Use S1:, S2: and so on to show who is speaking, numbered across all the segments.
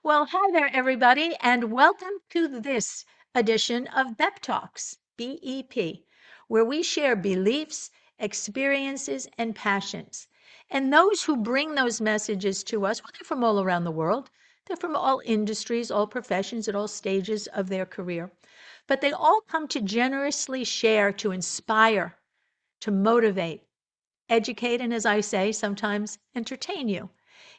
S1: Well, hi there, everybody, and welcome to this edition of BEP Talks, BEP, where we share beliefs, experiences, and passions. And those who bring those messages to us, well, they're from all around the world. They're from all industries, all professions, at all stages of their career. But they all come to generously share, to inspire, to motivate, educate, and as I say, sometimes entertain you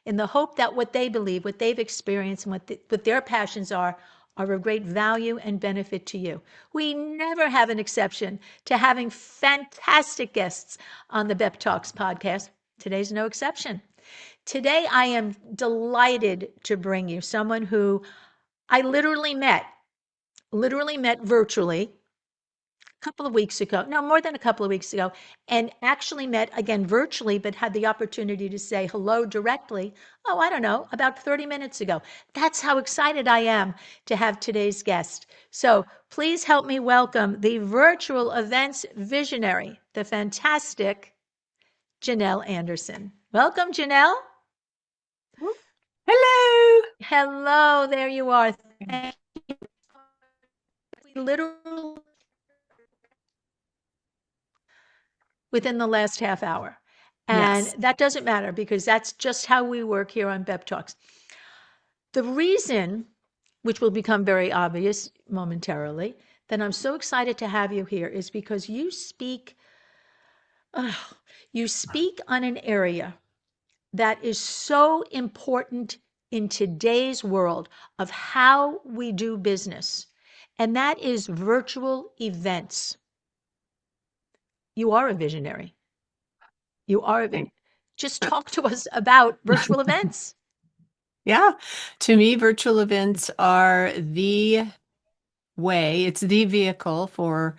S1: in the hope that what they believe, what they've experienced, and what their passions are of great value and benefit to you. We never have an exception to having fantastic guests on the BEP Talks podcast. Today's no exception. Today, I am delighted to bring you someone who I literally met virtually couple of weeks ago, no, more than a couple of weeks ago, and actually met again virtually, but had the opportunity to say hello directly. Oh, I don't know, about 30 minutes ago. That's how excited I am to have today's guest. So please help me welcome the virtual events visionary, the fantastic Janelle Anderson. Welcome, Janelle.
S2: Hello.
S1: Hello, there you are. Thank you. We literally within the last half hour. And
S2: Yes.
S1: that doesn't matter because that's just how we work here on BEP Talks. The reason, which will become very obvious momentarily, that I'm so excited to have you here is because uh, you speak on an area that is so important in today's world of how we do business, and that is virtual events. You are a visionary. You are a
S2: Thank-
S1: Just talk to us about virtual events.
S2: Yeah. To me, virtual events are the way, it's the vehicle for,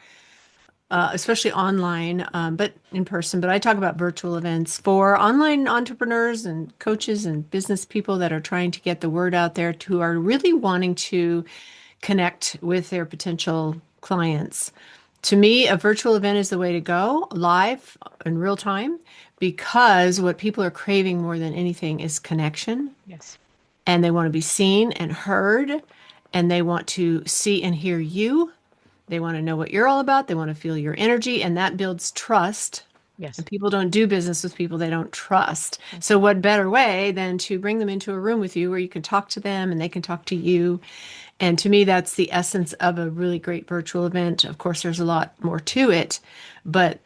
S2: especially online, but in person. But I talk about virtual events for online entrepreneurs and coaches and business people that are trying to get the word out there, who are really wanting to connect with their potential clients. To me, a virtual event is the way to go, live in real time, because what people are craving more than anything is connection,
S1: Yes.
S2: and they want to be seen and heard, and they want to see and hear you. They want to know what you're all about. They want to feel your energy, and that builds trust.
S1: Yes.
S2: And people don't do business with people they don't trust.
S1: That's
S2: So,
S1: right.
S2: what better way than to bring them into a room with you where you can talk to them and they can talk to you? And to me, that's the essence of a really great virtual event. Of course, there's a lot more to it, but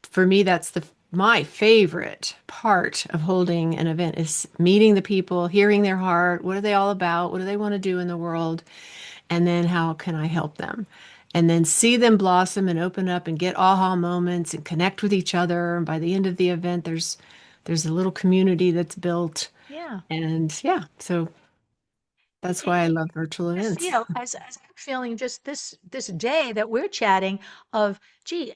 S2: for me, that's the my favorite part of holding an event is meeting the people, hearing their heart. What are they all about? What do they want to do in the world? And then how can I help them? And then see them blossom and open up and get aha moments and connect with each other. And by the end of the event, there's a little community that's built.
S1: Yeah.
S2: And yeah, so that's why I
S1: It
S2: love virtual
S1: just,
S2: events.
S1: as I'm feeling just this day that we're chatting of, gee,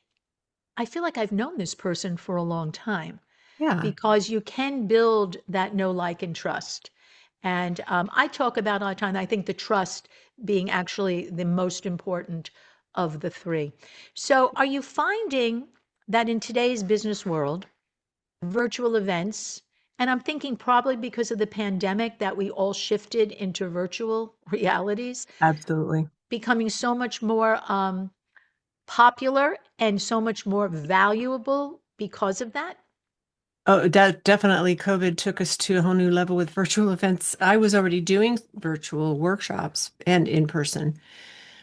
S1: I feel like I've known this person for a long time
S2: Yeah,
S1: because you can build that know, like, and trust. And I talk about all the time, I think the trust being actually the most important of the three. So are you finding that in today's business world, virtual events, and I'm thinking probably because of the pandemic that we all shifted into virtual realities,
S2: absolutely.
S1: becoming so much more popular and so much more valuable because of that?
S2: Oh, that definitely COVID took us to a whole new level with virtual events. I was already doing virtual workshops and in person,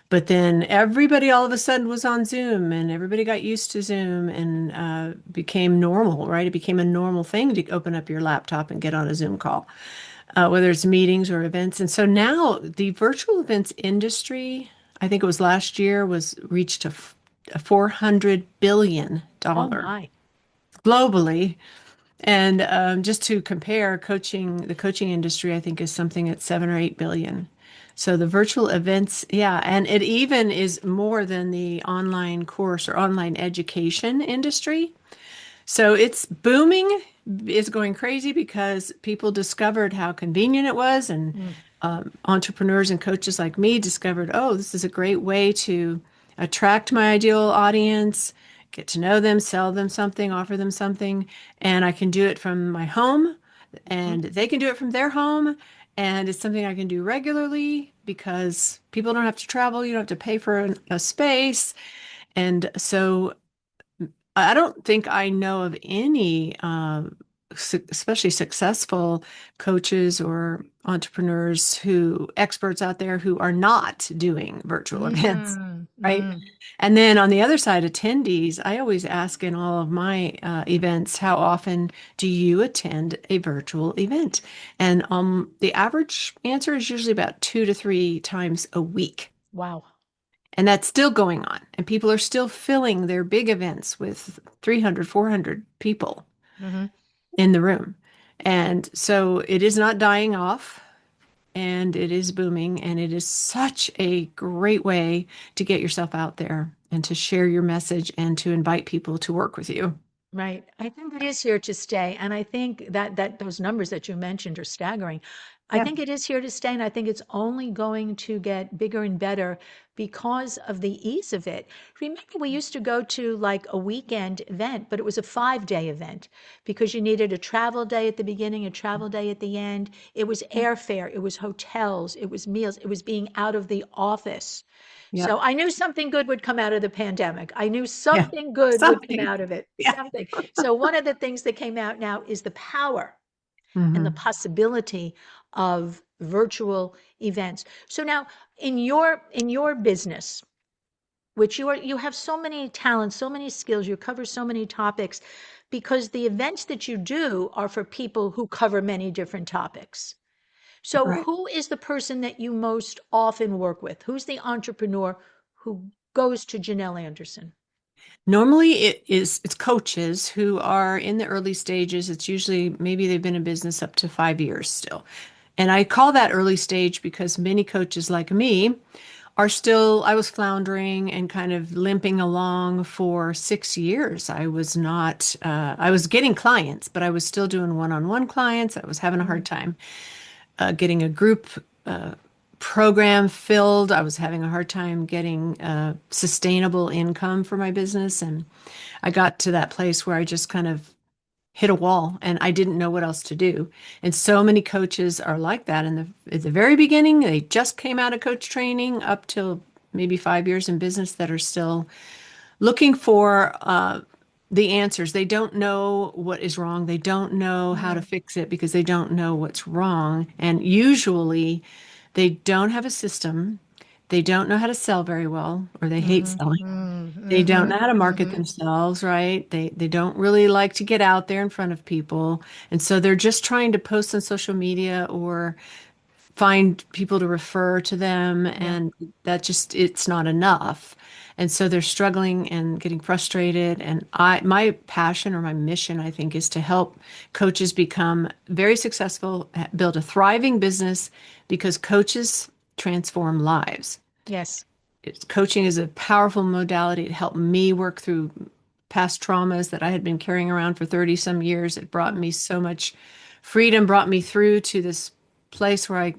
S2: but then everybody all of a sudden was on Zoom and everybody got used to Zoom and became normal, right? It became a normal thing to open up your laptop and get on a Zoom call, whether it's meetings or events. And so now the virtual events industry, I think it was last year, was reached a
S1: Oh
S2: $400 billion
S1: my.
S2: globally. And just to compare, the coaching industry, I think, is something at 7 or 8 billion. So the virtual events, yeah, and it even is more than the online course or online education industry. So it's booming. It's going crazy because people discovered how convenient it was, and
S1: Mm.
S2: entrepreneurs and coaches like me discovered, oh, this is a great way to attract my ideal audience, get to know them, sell them something, offer them something, and I can do it from my home,
S1: Mhm.
S2: and they can do it from their home, and it's something I can do regularly because people don't have to travel. You don't have to pay for a space. And so I don't think I know of any, especially successful coaches or entrepreneurs experts out there who are not doing virtual events,
S1: Mm,
S2: right?
S1: mm,
S2: And then on the other side, attendees, I always ask in all of my events, how often do you attend a virtual event? And the average answer is usually about 2 to 3 times a week.
S1: wow.
S2: And that's still going on. And people are still filling their big events with 300, 400 people
S1: Hmm.
S2: in the room. And so it is not dying off and it is booming. And it is such a great way to get yourself out there and to share your message and to invite people to work with you.
S1: Right. I think it is here to stay. And I think that those numbers that you mentioned are staggering. I
S2: Yeah.
S1: think it is here to stay, and I think it's only going to get bigger and better because of the ease of it. Remember, we used to go to like a weekend event, but it was a 5-day event because you needed a travel day at the beginning, a travel day at the end. It was airfare, it was hotels, it was meals, it was being out of the office. So
S2: Yep.
S1: I knew something good would come out of the pandemic. I knew
S2: Yeah.
S1: something good would come
S2: Something.
S1: out of it,
S2: Yeah.
S1: something. So one of the things that came out now is the power and the
S2: Hmm.
S1: possibility of virtual events. So now in your business, which you have so many talents, so many skills, you cover so many topics because the events that you do are for people who cover many different topics. So,
S2: Right.
S1: who is the person that you most often work with? Who's the entrepreneur who goes to Janelle Anderson?
S2: Normally it's coaches who are in the early stages. It's usually maybe they've been in business up to 5 years still. And I call that early stage because many coaches like me I was floundering and kind of limping along for 6 years. I was getting clients, but I was still doing one-on-one clients. I was having a hard
S1: Mhm.
S2: time getting a group uh, program filled. I was having a hard time getting sustainable income for my business. And I got to that place where I just kind of hit a wall and I didn't know what else to do. And so many coaches are like that. At the very beginning, they just came out of coach training up till maybe 5 years in business that are still looking for the answers. They don't know what is wrong. They don't know how to
S1: Mm,
S2: fix it because they don't know what's wrong. And usually they don't have a system. They don't know how to sell very well, or they hate
S1: mhm,
S2: selling.
S1: mm,
S2: They don't know
S1: mhm,
S2: how to market
S1: mhm.
S2: themselves, right? They don't really like to get out there in front of people. And so they're just trying to post on social media or find people to refer to them,
S1: Yeah.
S2: and it's not enough. And so they're struggling and getting frustrated. And my passion or my mission, I think, is to help coaches become very successful, build a thriving business because coaches transform lives.
S1: Yes.
S2: Coaching is a powerful modality. It helped me work through past traumas that I had been carrying around for 30 some years. It brought
S1: Mm,
S2: me so much freedom, brought me through to this place where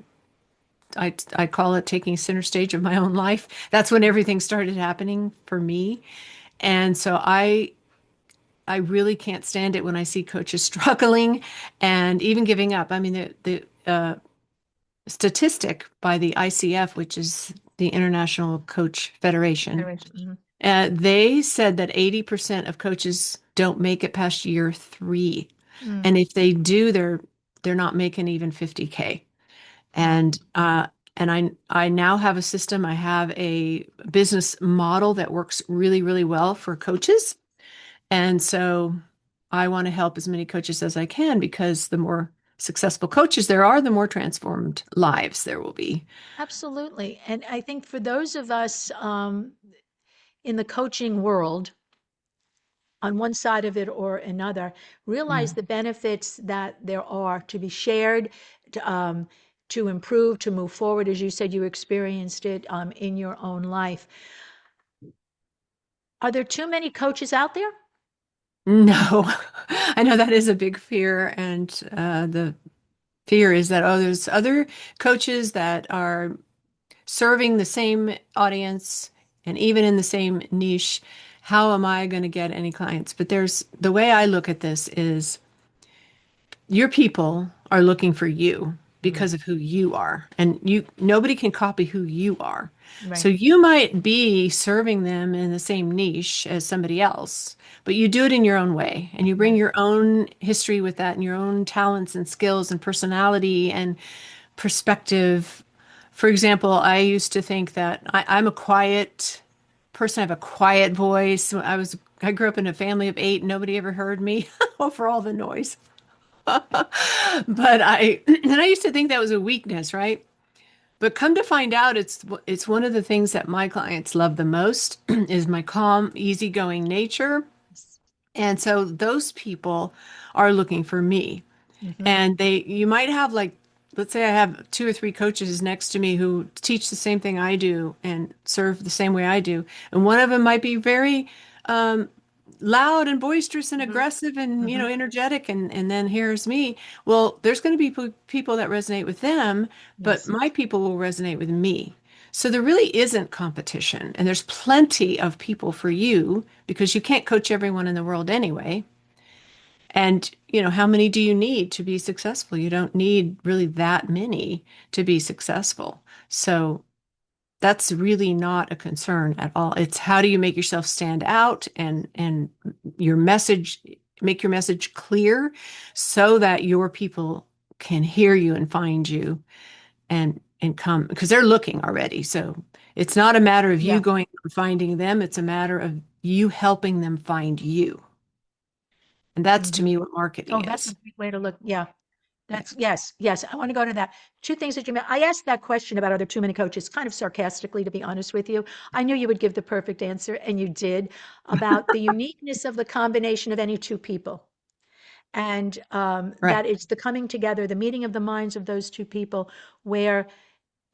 S2: I call it taking center stage of my own life. That's when everything started happening for me. And so I really can't stand it when I see coaches struggling and even giving up. I mean, the statistic by the ICF, which is the International Coach Federation,
S1: Federation. Mhm.
S2: they said that 80% of coaches don't make it past year 3.
S1: Mm,
S2: And if they do, they're not making even 50K.
S1: wow.
S2: And I now have a system. I have a business model that works really, really well for coaches. And so I want to help as many coaches as I can because the more successful coaches there are, the more transformed lives there will be.
S1: Absolutely. And I think for those of us in the coaching world, on one side of it or another,
S2: Yeah.
S1: realize the benefits that there are to be shared, to improve, to move forward. As you said, you experienced it in your own life. Are there too many coaches out there?
S2: No, I know that is a big fear. And the fear is that, oh, there's other coaches that are serving the same audience and even in the same niche. How am I going to get any clients? But the way I look at this is your people are looking for you
S1: Mm.
S2: because of who you are. And nobody can copy who you are. So
S1: Right.
S2: you might be serving them in the same niche as somebody else, but you do it in your own way and you bring
S1: Right.
S2: your own history with that and your own talents and skills and personality and perspective. For example, I used to think that I'm a quiet person. I have a quiet voice. I grew up in a family of eight. Nobody ever heard me for all the noise. But and I used to think that was a weakness, right? But come to find out, it's one of the things that my clients love the most is my calm, easygoing nature. And so those people are looking for me.
S1: Mm-hmm.
S2: And you might have like, let's say I have two or three coaches next to me who teach the same thing I do and serve the same way I do. And one of them might be very um, loud and boisterous and
S1: Mm-hmm.
S2: aggressive and,
S1: Mm-hmm.
S2: energetic. And then here's me. Well, there's going to be people that resonate with them, but
S1: Yes.
S2: my people will resonate with me. So there really isn't competition. And there's plenty of people for you because you can't coach everyone in the world anyway. And, how many do you need to be successful? You don't need really that many to be successful. So that's really not a concern at all. It's how do you make yourself stand out and your message, make your message clear so that your people can hear you and find you and come because they're looking already. So it's not a matter of you
S1: Yeah.
S2: going and finding them, it's a matter of you helping them find you. And that's to
S1: Mm-hmm.
S2: me what marketing
S1: Oh, that's a
S2: is.
S1: great way to look. Yeah.
S2: Yeah.
S1: That's yes, yes. I want to go to that. Two things that you meant. I asked that question about are there too many coaches, kind of sarcastically, to be honest with you. I knew you would give the perfect answer, and you did, about the uniqueness of the combination of any two people. And
S2: Right.
S1: that it's the coming together, the meeting of the minds of those two people, where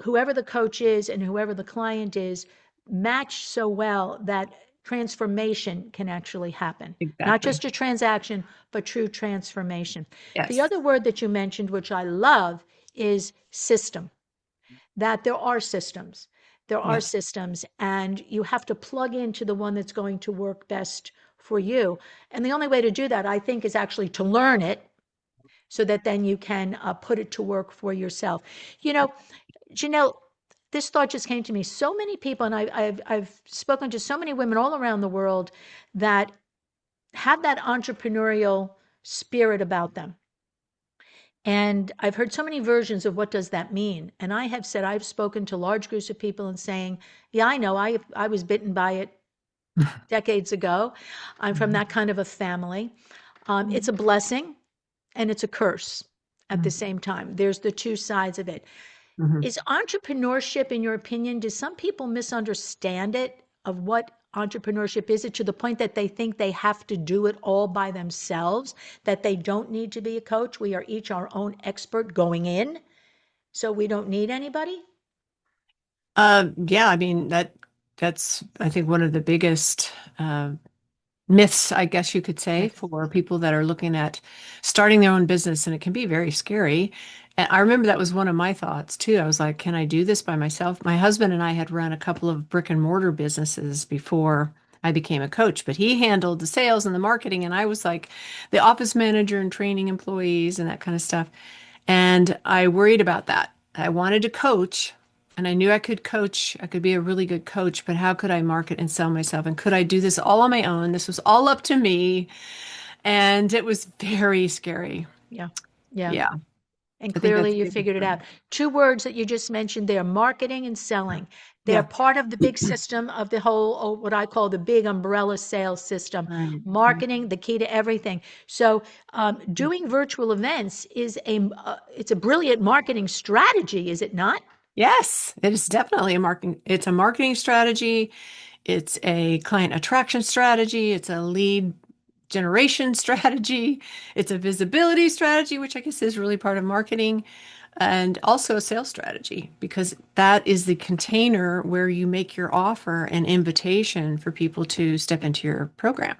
S1: whoever the coach is and whoever the client is match so well that transformation can actually happen. Not
S2: Exactly.
S1: just a transaction, but true transformation. The
S2: Yes.
S1: other word that you mentioned, which I love, is system. That there are systems. There are
S2: Yes.
S1: systems, and you have to plug into the one that's going to work best for you. And the only way to do that, I think, is actually to learn it so that then you can put it to work for yourself. You know, Janelle, this thought just came to me. So many people, and I've spoken to so many women all around the world that have that entrepreneurial spirit about them. And I've heard so many versions of what does that mean. And I have said I've spoken to large groups of people and saying, yeah, I know, I was bitten by it decades ago. I'm from
S2: Mhm.
S1: that kind of a family. It's a blessing and it's a curse at the
S2: Mhm.
S1: same time. There's the two sides of it.
S2: Mhm.
S1: Is entrepreneurship, in your opinion, do some people misunderstand it of what entrepreneurship is? It to the point that they think they have to do it all by themselves, that they don't need to be a coach. We are each our own expert going in, so we don't need anybody.
S2: Yeah, I mean that's I think one of the biggest myths, I guess you could say,
S1: Yes.
S2: for people that are looking at starting their own business, and it can be very scary. And I remember that was one of my thoughts too. I was like, can I do this by myself? My husband and I had run a couple of brick and mortar businesses before I became a coach, but he handled the sales and the marketing, and I was like the office manager and training employees and that kind of stuff. And I worried about that. I wanted to coach, and I knew I could coach. I could be a really good coach, but how could I market and sell myself? And could I do this all on my own? This was all up to me. And it was very scary.
S1: Yeah. Yeah.
S2: Yeah,
S1: And
S2: I think that's
S1: clearly
S2: the
S1: you
S2: biggest
S1: figured it
S2: one.
S1: out. Two words that you just mentioned there, marketing and selling. They're
S2: Yeah.
S1: part of the big system of the whole, oh, what I call the big umbrella sales system.
S2: Right. Right.
S1: Marketing, the key to everything. So, doing virtual events is it's a brilliant marketing strategy, is it not?
S2: Yes, it is definitely a marketing. It's a marketing strategy. It's a client attraction strategy. It's a lead generation strategy. It's a visibility strategy, which I guess is really part of marketing, and also a sales strategy, because that is the container where you make your offer an invitation for people to step into your program.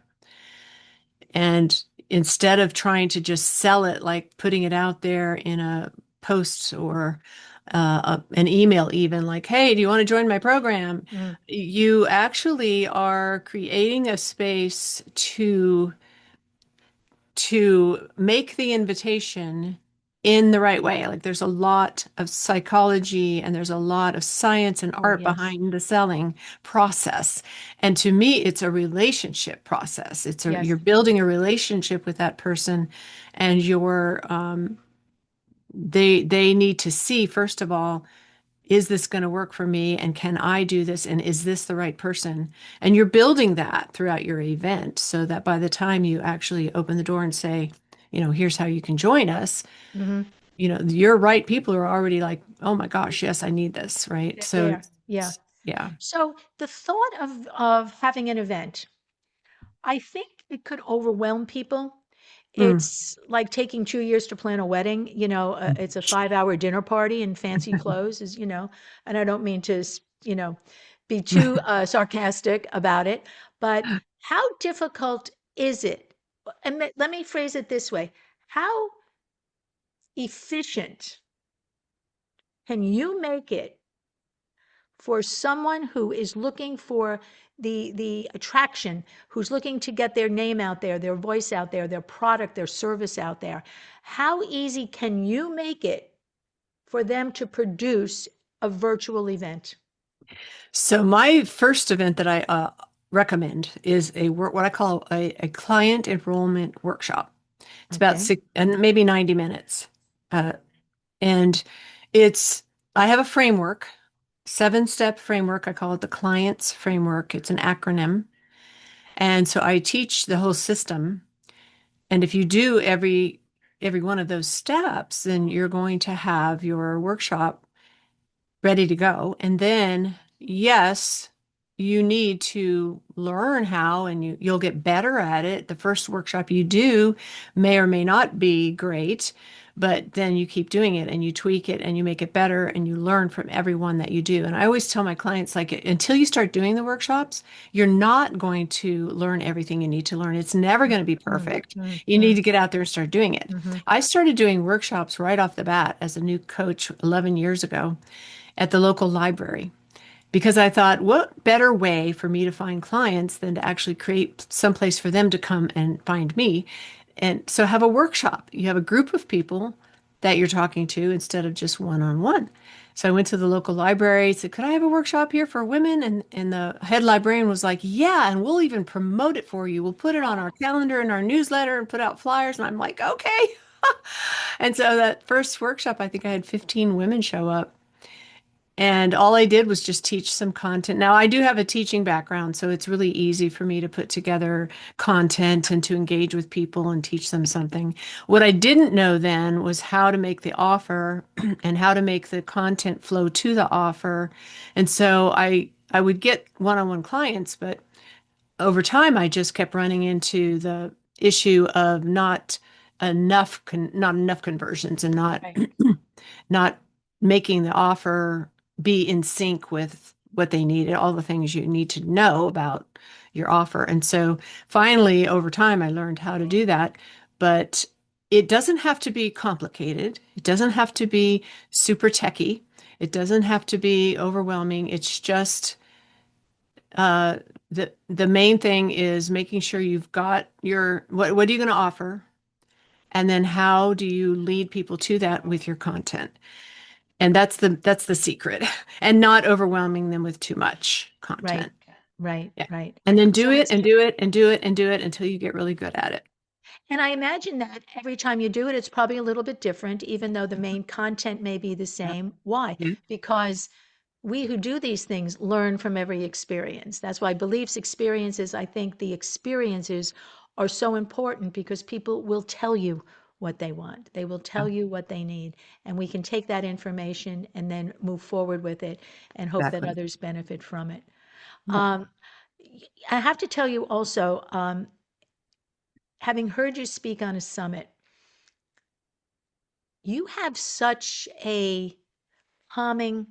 S2: And instead of trying to just sell it, like putting it out there in a post or an email, even like, hey, do you want to join my program?
S1: Mm,
S2: You actually are creating a space to make the invitation in the right way. Like there's a lot of psychology and there's a lot of science and
S1: Oh,
S2: art
S1: yes.
S2: behind the selling process. And to me, it's a relationship process. You're
S1: Yes.
S2: building a relationship with that person, and they need to see, first of all, is this going to work for me? And can I do this? And is this the right person? And you're building that throughout your event so that by the time you actually open the door and say, here's how you can join us,
S1: Hmm.
S2: your right people are already like, oh my gosh, yes, I need this, right?
S1: They're
S2: So,
S1: there. Yeah.
S2: yeah.
S1: So the thought of having an event, I think it could overwhelm people.
S2: Mm.
S1: It's like taking 2 years to plan a wedding. It's a 5-hour dinner party in fancy clothes, and I don't mean to, be too sarcastic about it, but how difficult is it? And let me phrase it this way. How efficient can you make it for someone who is looking for the attraction, who's looking to get their name out there, their voice out there, their product, their service out there? How easy can you make it for them to produce a virtual event?
S2: So my first event that I recommend is what I call a client enrollment workshop. It's about
S1: Okay.
S2: 6 and maybe 90 minutes. Uh, and it's, I have a framework, 7-step framework. I call it the client's framework. It's an acronym. And so I teach the whole system. And if you do every one of those steps, then you're going to have your workshop ready to go. And then, yes, you need to learn how, and you'll get better at it. The first workshop you do may or may not be great, but then you keep doing it and you tweak it and you make it better and you learn from every one that you do. And I always tell my clients, like, until you start doing the workshops, you're not going to learn everything you need to learn. It's never going to be
S1: Mm,
S2: perfect.
S1: mm,
S2: You need
S1: mm,
S2: to get out there and start doing it.
S1: mhm.
S2: I started doing workshops right off the bat as a new coach 11 years ago at the local library because I thought, what better way for me to find clients than to actually create some place for them to come and find me? And so have a workshop. You have a group of people that you're talking to instead of just one-on-one. So I went to the local library, said, could I have a workshop here for women? And the head librarian was like, yeah, and we'll even promote it for you. We'll put it on our calendar and our newsletter and put out flyers. And I'm like, okay. And so that first workshop, I think I had 15 women show up. And all I did was just teach some content. Now, I do have a teaching background, so it's really easy for me to put together content and to engage with people and teach them something. What I didn't know then was how to make the offer and how to make the content flow to the offer. And so I would get one-on-one clients, but over time I just kept running into the issue of not enough conversions and
S1: Right.
S2: not making the offer be in sync with what they needed, all the things you need to know about your offer. And so finally, over time, I learned how to do that. But it doesn't have to be complicated. It doesn't have to be super techy. It doesn't have to be overwhelming. It's just uh, the main thing is making sure you've got your what are you going to offer, and then how do you lead people to that with your content. And that's the secret. And not overwhelming them with too much
S1: Right.
S2: content.
S1: Right.
S2: Yeah.
S1: Right.
S2: And then do
S1: So
S2: it
S1: it's,
S2: and do it and do it and do it until you get really good at it.
S1: and I imagine that every time you do it, it's probably a little bit different, even though the main content may be the
S2: Yeah.
S1: same. Why?
S2: Yeah.
S1: Because we who do these things learn from every experience. That's why beliefs, experiences, I think the experiences are so important because people will tell you what they want. They will
S2: Yeah.
S1: tell you what they need. And we can take that information and then move forward with it and hope that
S2: Exactly.
S1: others benefit from it.
S2: Yep.
S1: Um, I have to tell you also, having heard you speak on a summit, you have such a calming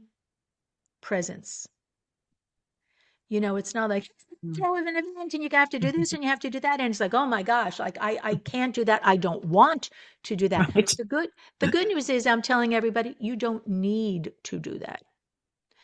S1: presence. It's not like
S2: Mm.
S1: throw an event and you have to do this and you have to do that. And it's like, oh my gosh, like I can't do that. I don't want to do that.
S2: Right.
S1: The good news is I'm telling everybody you don't need to do that.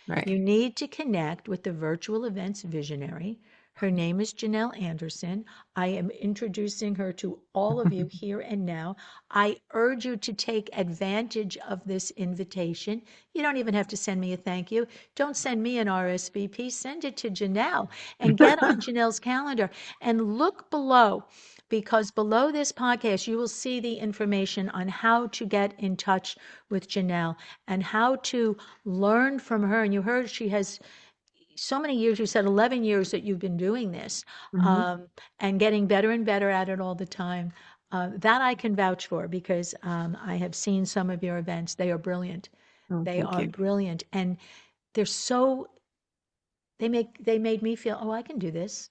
S2: Right.
S1: You need to connect with the virtual events visionary. Her name is Janelle Anderson. I am introducing her to all of you here and now. I urge you to take advantage of this invitation. You don't even have to send me a thank you. Don't send me an RSVP. Send it to Janelle and get on Janelle's calendar and look below, because below this podcast, you will see the information on how to get in touch with Janelle and how to learn from her. And you heard she has so many years. You said 11 years that you've been doing this,
S2: Mhm.
S1: um, and getting better and better at it all the time. That I can vouch for, because I have seen some of your events. They are brilliant.
S2: Oh,
S1: They
S2: thank
S1: are
S2: you.
S1: brilliant. And they're so, they made me feel, oh, I can do this.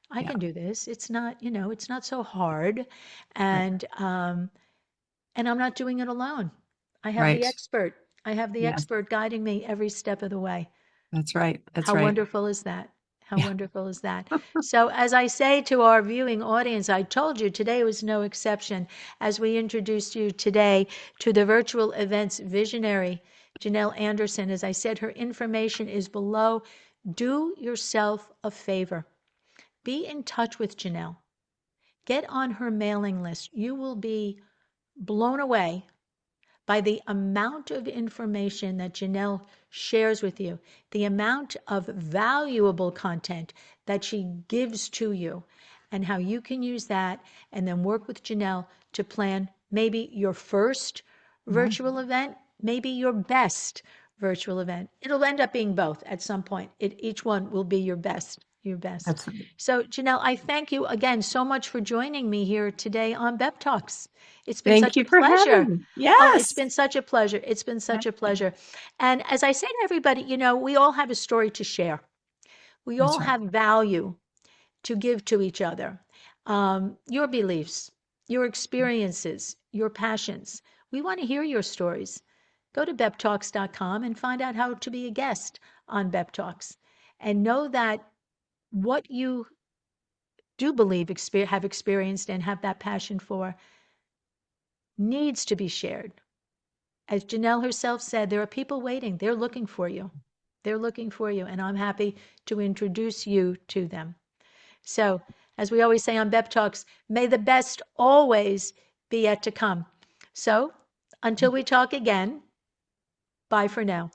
S1: I
S2: Yeah,
S1: can do this. It's not, it's not so hard.
S2: right,
S1: And I'm not doing it alone. I have the
S2: right.
S1: expert. I have the
S2: Yes,
S1: expert guiding me every step of the way.
S2: that's right. That's
S1: How
S2: right.
S1: wonderful is that? How
S2: Yeah.
S1: wonderful is that? So, as I say to our viewing audience, I told you today was no exception as we introduced you today to the virtual events visionary, Janelle Anderson. As I said, her information is below. Do yourself a favor. Be in touch with Janelle. Get on her mailing list. You will be blown away by the amount of information that Janelle shares with you, the amount of valuable content that she gives to you, and how you can use that and then work with Janelle to plan maybe your first
S2: Yeah,
S1: virtual event, maybe your best virtual event. It'll end up being both at some point. Each one will be your best, your best.
S2: that's right.
S1: So, Janelle, I thank you again so much for joining me here today on BEP Talks. It's been
S2: Thank
S1: such a
S2: you for having
S1: pleasure.
S2: me.
S1: Oh, it's
S2: Yes.
S1: been such a pleasure. It's been such
S2: Thank
S1: a
S2: you.
S1: pleasure. And as I say to everybody, we all have a story to share. We
S2: That's
S1: all
S2: right.
S1: have value to give to each other. Your beliefs, your experiences, your passions. We want to hear your stories. Go to beptalks.com and find out how to be a guest on BEP Talks. And know that what you do believe, have experienced, and have that passion for needs to be shared. As Janelle herself said, there are people waiting. They're looking for you. They're looking for you, and I'm happy to introduce you to them. So, as we always say on BEP Talks, may the best always be yet to come. So, until we talk again, bye for now.